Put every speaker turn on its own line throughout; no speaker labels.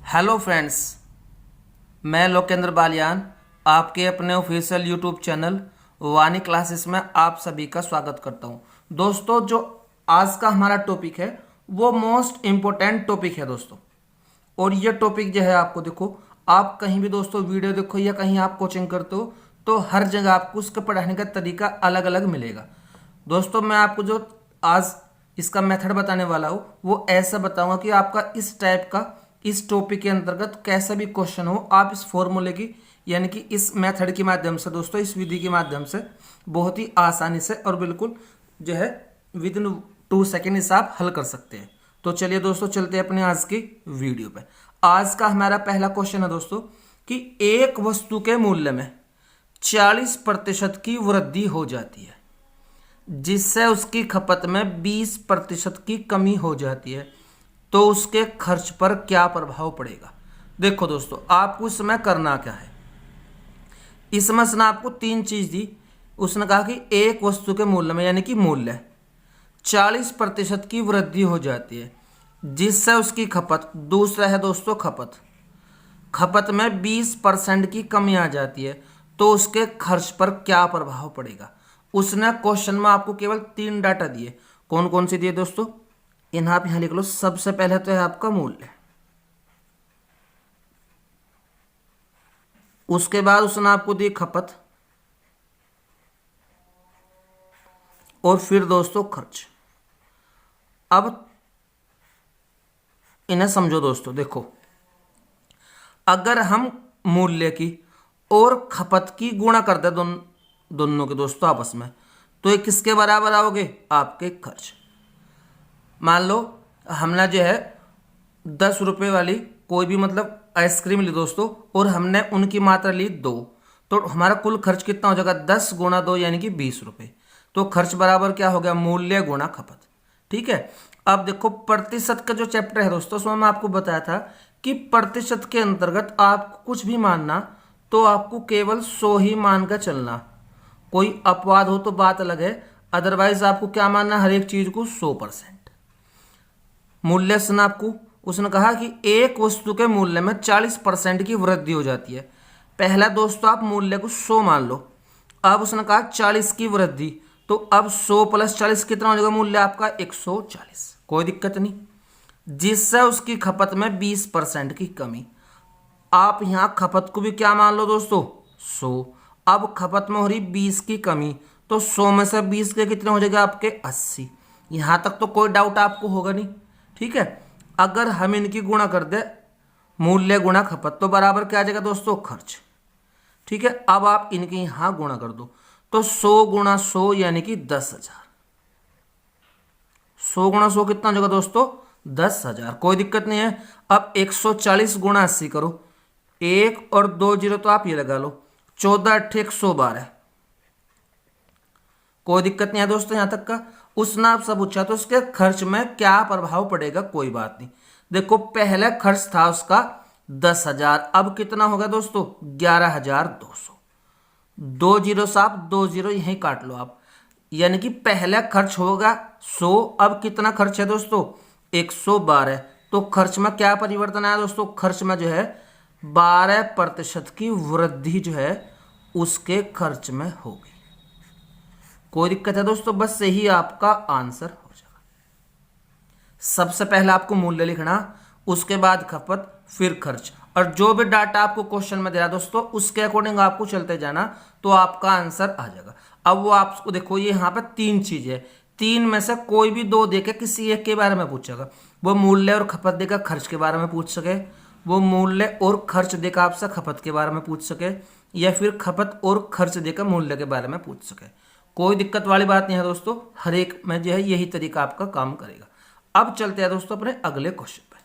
Hello friends, मैं लोकेंद्र बालियान आपके अपने ऑफिशियल यूट्यूब चैनल वानी क्लासेस में आप सभी का स्वागत करता हूं। दोस्तों, जो आज का हमारा टॉपिक है वो मोस्ट इम्पोर्टेंट टॉपिक है दोस्तों। और ये टॉपिक जो है, आपको देखो, आप कहीं भी दोस्तों वीडियो देखो या कहीं आप कोचिंग करते हो तो हर जगह आपको उसके पढ़ाने का तरीका अलग अलग मिलेगा। दोस्तों, मैं आपको जो आज इसका मेथड बताने वाला हूँ वो ऐसा बताऊंगा कि आपका इस टाइप का इस टॉपिक के अंतर्गत कैसा भी क्वेश्चन हो, आप इस फॉर्मूले की यानी कि इस मेथड के माध्यम से दोस्तों, इस विधि के माध्यम से बहुत ही आसानी से और बिल्कुल जो है विद इन 2 सेकेंड इसे आप हल कर सकते हैं। तो चलिए दोस्तों, चलते हैं अपने आज की वीडियो पे। आज का हमारा पहला क्वेश्चन है दोस्तों कि एक वस्तु के मूल्य में 40% की वृद्धि हो जाती है जिससे उसकी खपत में 20% की कमी हो जाती है, तो उसके खर्च पर क्या प्रभाव पड़ेगा। देखो दोस्तों, आपको इस समय करना क्या है। इसमें उसने आपको 3 चीज दी। उसने कहा कि एक वस्तु के मूल्य में यानी कि मूल्य 40% की वृद्धि हो जाती है जिससे उसकी खपत, दूसरा है दोस्तों खपत में 20% की कमी आ जाती है, तो उसके खर्च पर क्या प्रभाव पड़ेगा। उसने क्वेश्चन में आपको केवल 3 डाटा दिए। कौन कौन से दिए दोस्तों, इन आप यहां लिख लो। सबसे पहले तो है आपका मूल्य, उसके बाद उसने आपको दी खपत, और फिर दोस्तों खर्च। अब इन्हें समझो दोस्तों। देखो, अगर हम मूल्य की और खपत की गुणा कर दे दोनों के दोस्तों आपस में, तो ये किसके बराबर आओगे, आपके खर्च। मान लो हमने जो है 10 रुपये वाली कोई भी मतलब आइसक्रीम ली दोस्तों, और हमने उनकी मात्रा ली 2, तो हमारा कुल खर्च कितना हो जाएगा, 10 गुणा 2 यानी कि 20 रुपये। तो खर्च बराबर क्या हो गया, मूल्य गुणा खपत। ठीक है। अब देखो, प्रतिशत का जो चैप्टर है दोस्तों, उसमें मैं आपको बताया था कि प्रतिशत के अंतर्गत आपको कुछ भी मानना तो आपको केवल 100 ही मान कर चलना। कोई अपवाद हो तो बात अलग है, अदरवाइज आपको क्या मानना, हर एक चीज को 100%। मूल्य से आपको उसने कहा कि एक वस्तु के मूल्य में 40% की वृद्धि हो जाती है। पहला दोस्तों आप मूल्य को 100 मान लो। अब उसने कहा 40 की वृद्धि, तो अब 100 + 40 कितना हो जाएगा, मूल्य आपका 140। कोई दिक्कत नहीं। जिससे उसकी खपत में 20% की कमी। आप यहां खपत को भी क्या मान लो दोस्तों, 100। अब खपत में हो रही 20 की कमी, तो 100 में से 20 के कितने हो जाएगा, आपके 80। यहां तक तो कोई डाउट आपको होगा नहीं। ठीक है। अगर हम इनकी गुणा कर दे, मूल्य गुणा खपत, तो बराबर क्या आ जाएगा दोस्तों, खर्च। ठीक है। अब आप इनके यहां गुणा कर दो, तो 100 गुणा 100 यानी कि 10,000। 100 गुणा 100 कितना हो जाएगा दोस्तों, 10,000। कोई दिक्कत नहीं है। अब 140 गुणा 80 करो, 1 और 2 जीरो तो आप ये लगा लो, 14 8 112। कोई दिक्कत नहीं है दोस्तों यहां तक का। उसने आपसे पूछा तो उसके खर्च में क्या प्रभाव पड़ेगा, कोई बात नहीं। देखो, पहले खर्च था उसका 10,000, अब कितना होगा दोस्तों, 11,200। 2 जीरो से आप 2 जीरो यहीं काट लो आप, यानी कि पहले खर्च होगा 100, अब कितना खर्च है दोस्तों, 112। तो खर्च में क्या परिवर्तन आया दोस्तों, खर्च में जो है 12% की वृद्धि जो है उसके खर्च में होगी। कोई दिक्कत है दोस्तों, बस यही आपका आंसर हो जाएगा। सबसे पहले आपको मूल्य लिखना, उसके बाद खपत, फिर खर्च, और जो भी डाटा आपको क्वेश्चन में दे रहा दोस्तों उसके अकॉर्डिंग आपको चलते जाना, तो आपका आंसर आ जाएगा। अब वो आपको देखो, ये यहाँ पे 3 चीज है, 3 में से कोई भी 2 देके किसी एक के बारे में पूछेगा। वो मूल्य और खपत देकर खर्च के बारे में पूछ सके, वो मूल्य और खर्च देकर आपसे खपत के बारे में पूछ सके, या फिर खपत और खर्च देकर मूल्य के बारे में पूछ सके। कोई दिक्कत वाली बात नहीं है दोस्तों, हर एक में जो है यही तरीका आपका काम करेगा। अब चलते हैं दोस्तों अपने अगले क्वेश्चन पे।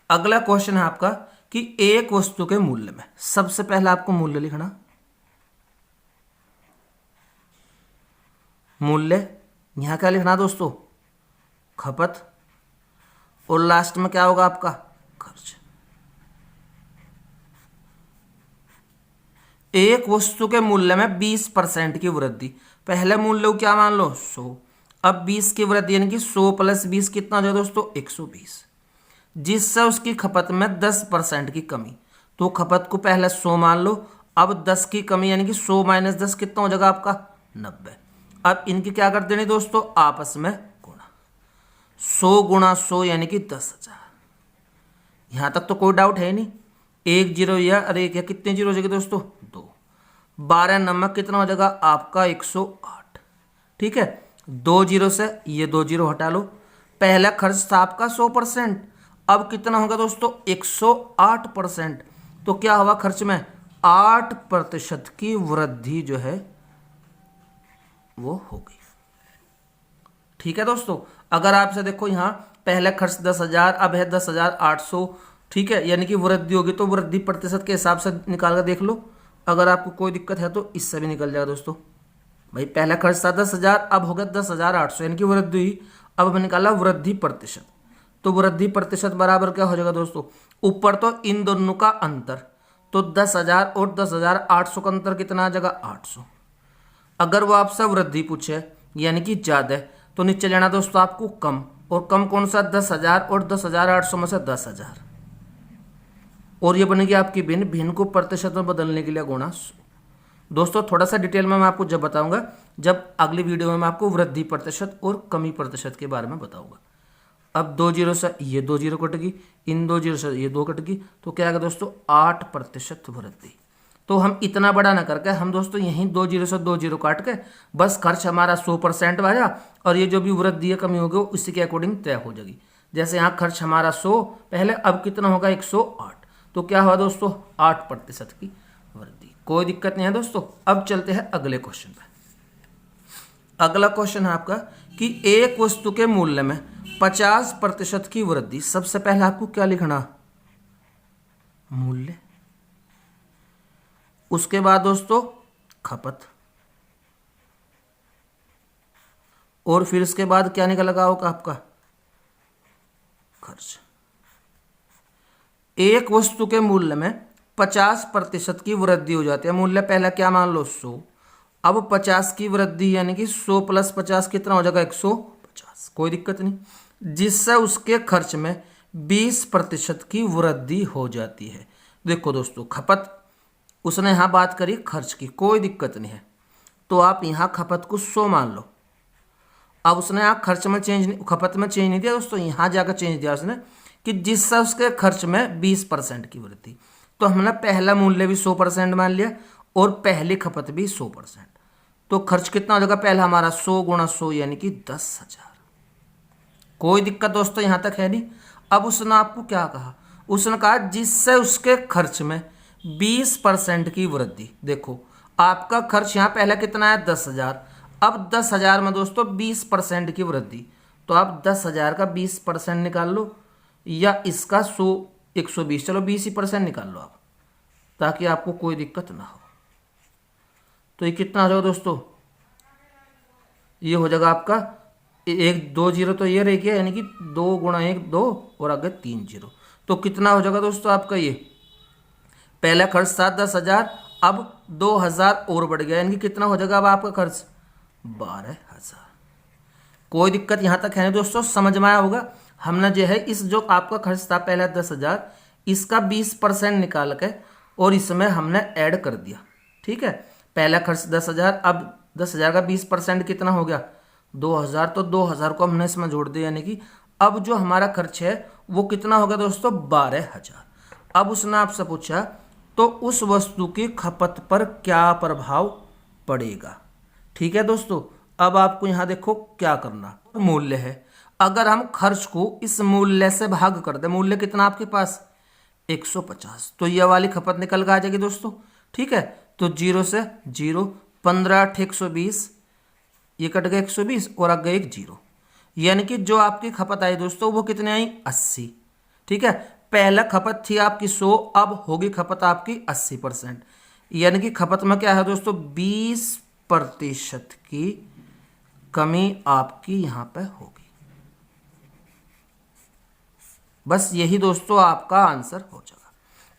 अगला क्वेश्चन है आपका कि एक वस्तु के मूल्य में, सबसे पहले आपको मूल्य लिखना, मूल्य यहां क्या लिखना दोस्तों, खपत, और लास्ट में क्या होगा आपका, खर्च। एक वस्तु के मूल्य में 20% की वृद्धि। पहले मूल्य को क्या मान लो, 100। अब 20 की वृद्धि यानी कि 100 + 20 कितना हो जाएगा दोस्तों, 120। जिससे उसकी खपत में 10% की कमी। तो खपत को पहले 100 मान लो, अब 10 की कमी यानी कि 100 माइनस 10 कितना हो जाएगा आपका 90। अब इनकी क्या कर देनी दोस्तों, आपस में गुणा। 100 गुणा 100 यानी कि 10,000। यहां तक तो कोई डाउट है नहीं। एक जीरो या अरे एक या कितने जीरो हो जाएगी दोस्तों, 2। 12 नमक कितना हो जाएगा आपका 108। ठीक है, 2 जीरो से ये 2 जीरो हटा लो। पहला खर्च था आपका 100%, अब कितना होगा दोस्तों 108%। तो क्या हुआ खर्च में 8% की वृद्धि जो है वो होगी। ठीक है दोस्तों, अगर आपसे देखो यहां पहले खर्च 10,000, अब है 10,800। ठीक है, यानी कि वृद्धि होगी तो वृद्धि प्रतिशत के हिसाब से निकाल कर देख लो। अगर आपको कोई दिक्कत है तो इससे भी निकल जाएगा दोस्तों। भाई पहला खर्च था 10,000, अब हो गया 10,800, यानी कि वृद्धि हुई। अब हमें निकाला वृद्धि प्रतिशत। तो वृद्धि प्रतिशत बराबर क्या हो जाएगा दोस्तों, ऊपर तो इन दोनों का अंतर, तो 10,000 और 10,800 का अंतर कितना आ जाएगा 800। अगर वो आपसे वृद्धि पूछे यानी कि ज्यादा, तो नीचे लेना दोस्तों आपको कम। और कम कौन सा, 10,000 और 10,800 में से 10,000। और ये बनेगी आपकी भिन्न। भिन्न को प्रतिशत में बदलने के लिए गुणा 100। दोस्तों थोड़ा सा डिटेल में मैं आपको जब बताऊंगा, जब अगली वीडियो में मैं आपको वृद्धि प्रतिशत और कमी प्रतिशत के बारे में बताऊंगा। अब 2 जीरो से ये 2 जीरो कटेगी, इन 2 जीरो से ये 2 कटेगी, तो क्या आएगा दोस्तों 8% वृद्धि। तो हम इतना बड़ा ना करके हम दोस्तों यहीं 2 जीरो से 2 जीरो काट के बस खर्च हमारा 100% आया, और ये जो भी वृद्धि या कमी होगी उसी के अकॉर्डिंग तय हो जाएगी। जैसे यहाँ खर्च हमारा 100 पहले, अब कितना होगा 108। तो क्या हुआ दोस्तों 8% की वृद्धि। कोई दिक्कत नहीं है दोस्तों। अब चलते हैं अगले क्वेश्चन पे। अगला क्वेश्चन है आपका कि एक वस्तु के मूल्य में 50% की वृद्धि। सबसे पहले आपको क्या लिखना, मूल्य। उसके बाद दोस्तों खपत, और फिर इसके बाद क्या निकलेगा होगा आपका खर्च। एक वस्तु के मूल्य में 50% की वृद्धि हो जाती है। मूल्य पहला क्या मान लो 100, अब 50 की वृद्धि यानी कि 100 प्लस 50 कितना हो जाएगा 150। कोई दिक्कत नहीं, जिससे उसके खर्च में 20% की वृद्धि हो जाती है। देखो दोस्तों खपत उसने यहां बात करी खर्च की, कोई दिक्कत नहीं है। तो आप यहां खपत को 100 मान लो। अब उसने यहां खर्च में चेंज नहीं, खपत में चेंज नहीं दिया दोस्तों, यहां जाकर चेंज दिया उसने कि जिससे उसके खर्च में 20% की वृद्धि। तो हमने पहला मूल्य भी 100% मान लिया और पहली खपत भी 100%। तो खर्च कितना हो जाएगा, पहला हमारा 100 गुणा 100 यानी कि 10,000। कोई दिक्कत दोस्तों यहां तक है नहीं। अब उसने आपको क्या कहा, उसने कहा जिससे उसके खर्च में 20% की वृद्धि। देखो आपका खर्च यहां पहला कितना है 10,000, अब 10,000 में दोस्तों 20% की वृद्धि। तो आप 10,000 का 20% निकाल लो, या इसका 120, चलो 20% निकाल लो आप, ताकि आपको कोई दिक्कत ना हो। तो ये कितना हो जाएगा दोस्तों, ये हो जाएगा आपका 1 2 जीरो तो ये रह गया, यानी कि 2 गुणा 1 2 और आगे 3 जीरो। तो कितना हो जाएगा दोस्तों आपका, ये पहला खर्च था 10,000, अब 2,000 और बढ़ गया, यानी कि कितना हो जाएगा अब आपका खर्च 12,000। कोई दिक्कत यहां तक है नहीं दोस्तों, समझ में आया होगा। हमने जो है इस जो आपका खर्च था पहला 10,000, इसका 20% निकाल के और इसमें हमने ऐड कर दिया। ठीक है, पहला खर्च 10,000, अब 10,000 का 20% कितना हो गया 2,000। तो 2,000 को हमने इसमें जोड़ दिया, यानी कि अब जो हमारा खर्च है वो कितना होगा दोस्तों 12,000। अब उसने आपसे पूछा तो उस वस्तु की खपत पर क्या प्रभाव पड़ेगा। ठीक है दोस्तों, अब आपको यहां देखो क्या करना, मूल्य है। अगर हम खर्च को इस मूल्य से भाग कर दे, मूल्य कितना आपके पास 150, तो यह वाली खपत निकल के आ जाएगी दोस्तों। ठीक है, तो 0 से 0, 15 8 120, ये कट गया 120 और आगे एक 0, यानी कि जो आपकी खपत आई दोस्तों वो कितने आई 80। ठीक है, पहला खपत थी आपकी 100, अब होगी खपत आपकी 80%, यानी कि खपत में क्या है दोस्तों 20% की कमी आपकी यहां पे होगी। बस यही दोस्तों आपका आंसर हो जाएगा।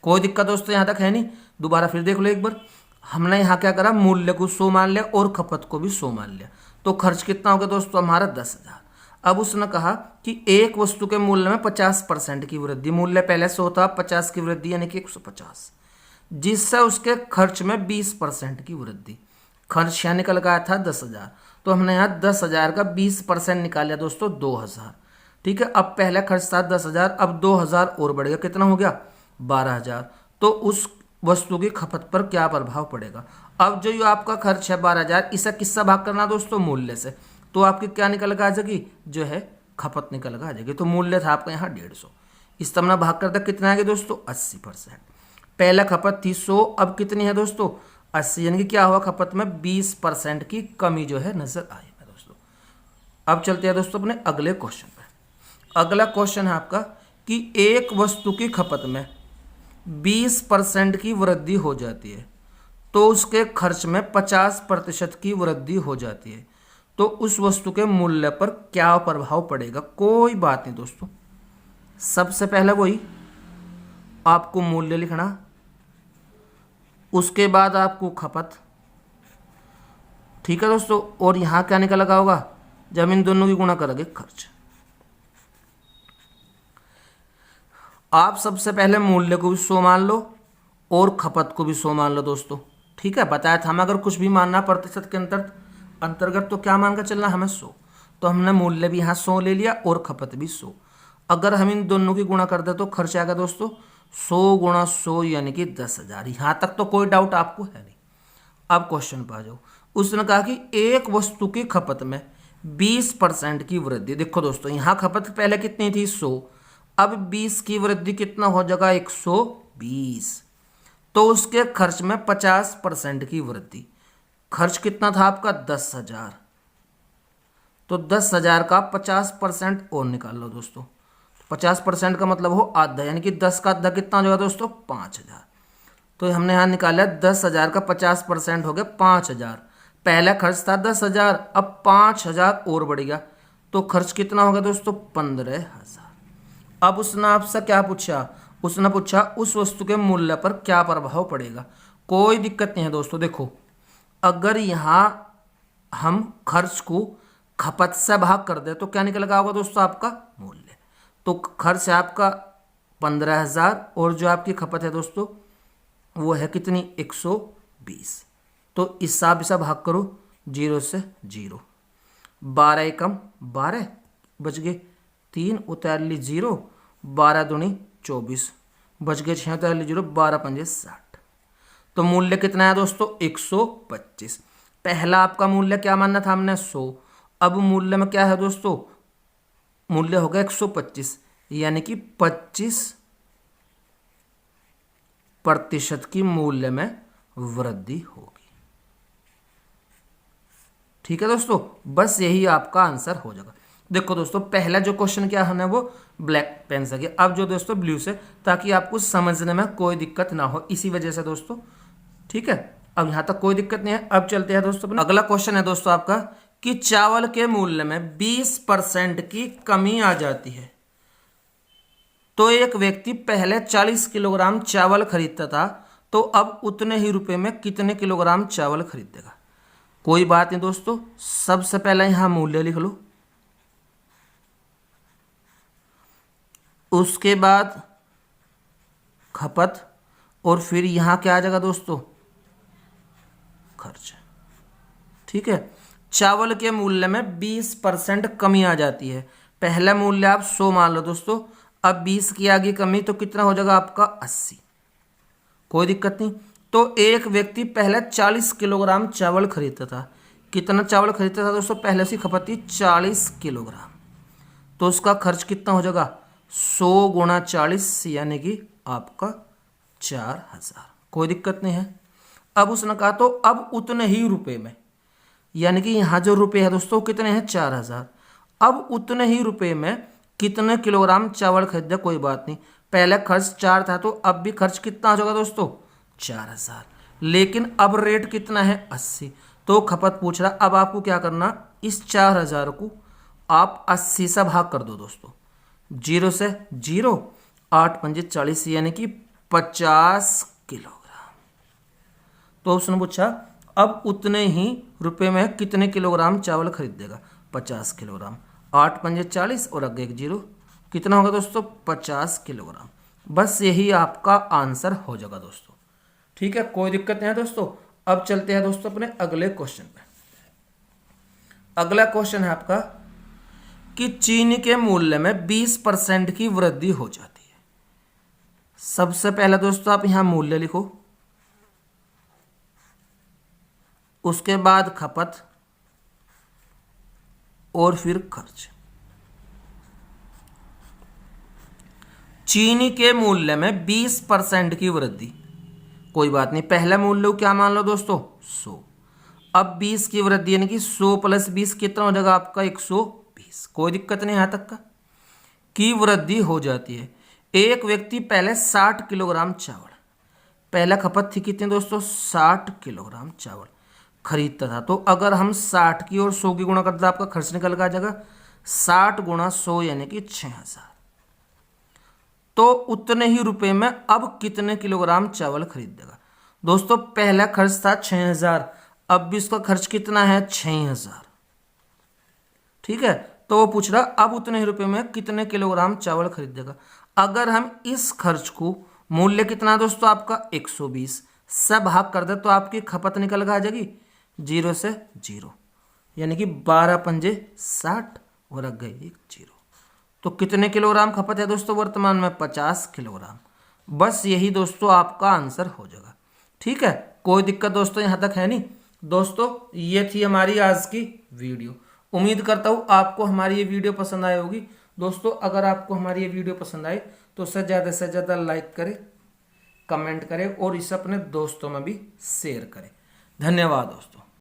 कोई दिक्कत दोस्तों यहां तक है नहीं। दोबारा फिर देख लो एक बार, हमने यहां क्या करा, मूल्य को 100 मान लिया और खपत को भी 100 मान लिया। तो खर्च कितना हो गया दोस्तों हमारा 10,000। अब उसने कहा कि एक वस्तु के मूल्य में 50% की वृद्धि, मूल्य पहले 100 था, 50 की वृद्धि यानी कि 150, जिससे उसके खर्च में 20% की वृद्धि। खर्च यहाँ निकल गया था 10,000, तो हमने यहाँ 10,000 का 20% निकाल लिया दोस्तों 2,000। ठीक है, अब पहले खर्च था 10,000, अब 2,000 और बढ़ गया, कितना हो गया 12,000। तो उस वस्तु की खपत पर क्या प्रभाव पड़ेगा। अब जो ये आपका खर्च है 12,000, इसे किससे भाग करना दोस्तों, मूल्य से, तो आपकी क्या निकल कर आ जाएगी, जो है खपत निकल कर आ जाएगी। तो मूल्य था आपका यहाँ 150, इस तरह भाग करता कितना आएगा दोस्तों 80%। पहला खपत थी 100, अब कितनी है दोस्तों 80, यानी कि क्या हुआ खपत में 20% की कमी जो है नजर आई है दोस्तों। अब चलते हैं दोस्तों अपने अगले क्वेश्चन पे। अगला क्वेश्चन है आपका कि एक वस्तु की खपत में 20% की वृद्धि हो जाती है तो उसके खर्च में 50% की वृद्धि हो जाती है, तो उस वस्तु के मूल्य पर क्या प्रभाव पड़ेगा। कोई बात नहीं दोस्तों, सबसे पहले वही आपको मूल्य लिखना, उसके बाद आपको खपत। ठीक है दोस्तों, और यहां क्या निकल लगा होगा, जब इन दोनों की गुणा करोगे खर्च। आप सबसे पहले मूल्य को भी 100 मान लो और खपत को भी 100 मान लो दोस्तों। ठीक है, बताया था हम अगर कुछ भी मानना प्रतिशत के अंतर्गत तो क्या मान कर चलना हमें 100, तो हमने मूल्य भी यहाँ 100 ले लिया और खपत भी 100। अगर हम इन दोनों की गुणा कर दे तो खर्च आएगा दोस्तों 100 गुणा 100 यानी कि 10,000। यहाँ तक तो कोई डाउट आपको है नहीं। अब क्वेश्चन पर आ जाओ। उसने कहा कि एक वस्तु की खपत में 20% की वृद्धि। देखो दोस्तों, यहाँ खपत पहले कितनी थी 100, अब 20 की वृद्धि कितना हो जाएगा 120, तो उसके खर्च में 50% की वृद्धि। खर्च कितना था आपका 10,000, तो 10,000 का 50% और निकाल लो दोस्तों। 50% का मतलब हो आधा, यानी कि 10 का आधा कितना हो जाएगा दोस्तों 5,000। तो हमने यहाँ निकाला 10,000 का 50% हो गया 5,000। पहला खर्च था 10,000, अब 5,000 और बढ़ गया, तो खर्च कितना होगा दोस्तों 15,000। अब उसने आपसे क्या पूछा, उसने पूछा उस वस्तु के मूल्य पर क्या प्रभाव पड़ेगा। कोई दिक्कत नहीं है दोस्तों। देखो, अगर यहाँ हम खर्च को खपत से भाग कर दे तो क्या निकलेगा होगा दोस्तों आपका मूल्य। तो खर्च है आपका 15,000 और जो आपकी खपत है दोस्तों वो है कितनी 120। तो इस हिसाब से भाग करो 0 से 0, 12 एकम 12 बच गए, 3 उतार ली 0, 12 दूनी 24 बच गए, 6 उतार ली 0, 12 पंजे 60। तो मूल्य कितना है दोस्तों 125। पहला आपका मूल्य क्या मानना था हमने 100, अब मूल्य में क्या है दोस्तों मूल्य होगा 125, यानी कि 25% की मूल्य में वृद्धि होगी। ठीक है दोस्तों, बस यही आपका आंसर हो जाएगा। देखो दोस्तों, पहला जो क्वेश्चन क्या है वो ब्लैक पेन से किया, अब जो दोस्तों ब्लू से, ताकि आपको समझने में कोई दिक्कत ना हो, इसी वजह से दोस्तों। ठीक है, अब यहां तक कोई दिक्कत नहीं है। अब चलते हैं दोस्तों, अगला क्वेश्चन है दोस्तों आपका कि चावल के मूल्य में 20% की कमी आ जाती है तो एक व्यक्ति पहले 40 किलोग्राम चावल खरीदता था, तो अब उतने ही रुपए में कितने किलोग्राम चावल खरीदेगा। कोई बात नहीं दोस्तों, सबसे पहले यहां मूल्य लिख लो, उसके बाद खपत, और फिर यहां क्या आ जाएगा दोस्तों खर्च। ठीक है, चावल के मूल्य में 20% कमी आ जाती है। पहला मूल्य आप 100 मान लो दोस्तों, अब 20 की आगे कमी तो कितना हो जाएगा आपका 80। कोई दिक्कत नहीं। तो एक व्यक्ति पहले 40 किलोग्राम चावल खरीदता था। कितना चावल खरीदता था दोस्तों, पहले से खपत थी 40 किलोग्राम, तो उसका खर्च कितना हो जाएगा 100 गुणा 40 यानी कि आपका 4,000। कोई दिक्कत नहीं है। अब उसने कहा तो अब उतने ही रुपए में, यानी कि यहाँ जो रुपए है दोस्तों कितने हैं 4,000, अब उतने ही रुपए में कितने किलोग्राम चावल खरीदे। कोई बात नहीं, पहले खर्च 4 था तो अब भी खर्च कितना हो जाएगा दोस्तों 4,000, लेकिन अब रेट कितना है 80, तो खपत पूछ रहा। अब आपको क्या करना, इस 4,000 को आप 80 से भाग कर दो दोस्तों, 0 से 0, 8 पंजे 40 यानी कि 50 किलोग्राम। तो उसने पूछा अब उतने ही रुपए में कितने किलोग्राम चावल खरीदेगा, 50 किलोग्राम। 8 पंजे 40 और आगे एक जीरो, कितना होगा दोस्तों 50 किलोग्राम। बस यही आपका आंसर हो जाएगा दोस्तों। ठीक है, कोई दिक्कत नहीं है दोस्तों। अब चलते हैं दोस्तों अपने अगले क्वेश्चन पे। अगला क्वेश्चन है आपका कि चीनी के मूल्य में 20% की वृद्धि हो जाती है। सबसे पहले दोस्तों आप यहां मूल्य लिखो, उसके बाद खपत और फिर खर्च। चीनी के मूल्य में 20% की वृद्धि, कोई बात नहीं, पहला मूल्य क्या मान लो दोस्तों 100। अब 20 की वृद्धि यानी कि 100 + 20 कितना हो जाएगा आपका 120। कोई दिक्कत नहीं यहाँ तक का, की वृद्धि हो जाती है। एक व्यक्ति पहले 60 किलोग्राम चावल, पहला खपत थी कितनी दोस्तों 60 किलोग्राम चावल खरीदता था। तो अगर हम 60 की और 100 की गुणा करते आपका खर्च निकल के आ जाएगा 60 × 100 यानी कि 6000। तो उतने ही रुपए में अब कितने किलोग्राम चावल खरीद देगा दोस्तों। पहला खर्च था 6000, अब भी इसका खर्च कितना है 6000। ठीक है, तो वो पूछ रहा अब उतने ही रुपए में कितने किलोग्राम चावल खरीद देगा। अगर हम इस खर्च को, मूल्य कितना दोस्तों आपका 120 से भाग कर दे तो आपकी खपत निकल के आ जाएगी 0 से 0, यानी कि 12 पंजे 60 और अग गए एक जीरो। तो कितने किलोग्राम खपत है दोस्तों वर्तमान में 50 किलोग्राम। बस यही दोस्तों आपका आंसर हो जाएगा। ठीक है, कोई दिक्कत दोस्तों यहाँ तक है नहीं। दोस्तों ये थी हमारी आज की वीडियो। उम्मीद करता हूँ आपको हमारी ये वीडियो पसंद आई होगी। दोस्तों अगर आपको हमारी ये वीडियो पसंद आए तो से ज़्यादा लाइक करें, कमेंट करें और इसे अपने दोस्तों में भी शेयर करें। धन्यवाद दोस्तों।